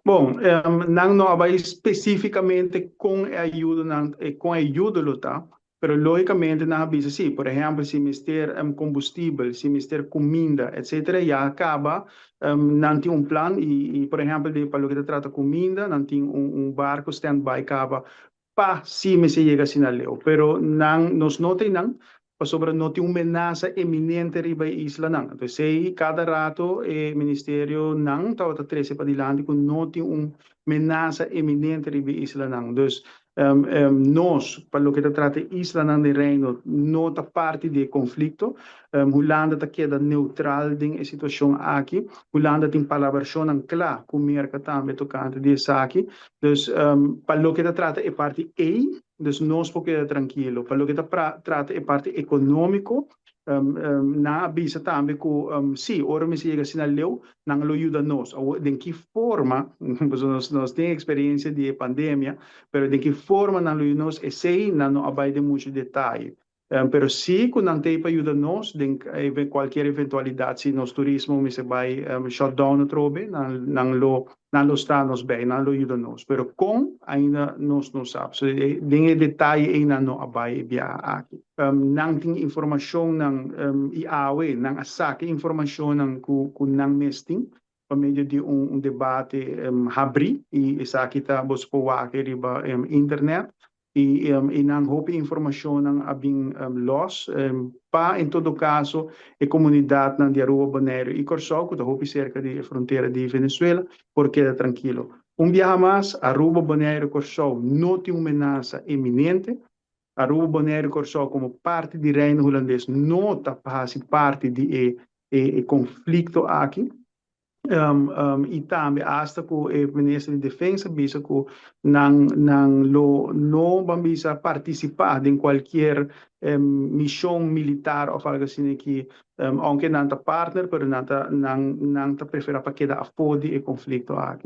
Bom, não vai especificamente com a ajuda lutar, pero logicamente não avisa, sim, por exemplo, se mister combustível, se mister comida, etc., já acaba, não tem plano por exemplo, para o que trata comida, não tem barco stand-by, acaba, pa, se me se chega assim na leu, pero não, nos notem não, sobre não tem uma ameaça iminente riba isla não. Então, se cada rato o ministério não está a trazer para adiante com não tem uma ameaça iminente riba isla não. Então, nós, para o que trata isla não de reino, não está parte do conflito. Holanda está queda neutral em situação aqui. Holanda tem palavra não clara, com o mercado também tocante disso aqui. Dus para lo que te trata é parte E, dus nós porque tranquilo. Para lo que te trata é parte econômico, na avisa também que, sim, ora me chega assim na leu, não lo ajuda nós. De que forma, nós temos experiência de pandemia, mas de que forma não lo ajuda nós, e sei, não abai de muito detalhe. Pero sim, que não tem para ajudar nós, de qualquer eventualidade, se nos turismo me se vai shutdown trobe, não está nos bem, não ajuda nós. Pero com ainda nós não sabemos. So, de detalhe ainda não abai via aqui. Não tem informação não iawe, não saque informação não que não mesting por meio de debate abri e isso aqui está buscando aqui riba internet e não houve informação não abin loss pa em todo caso a comunidade não de Aruba Bonaire e Corsol que houve cerca de fronteira de Venezuela porque é tranquilo dia mais Aruba Bonaire Corsol não tem uma ameaça iminente. Aruba Bonaire Corsol como parte do reino holandês não está fazendo parte de conflito aqui. E também hasta que o ministro de Defesa disse que não vamos participar em qualquer missão militar ou algo assim que aunque não está partner, mas não está prefere para quedar a fora do conflito aqui.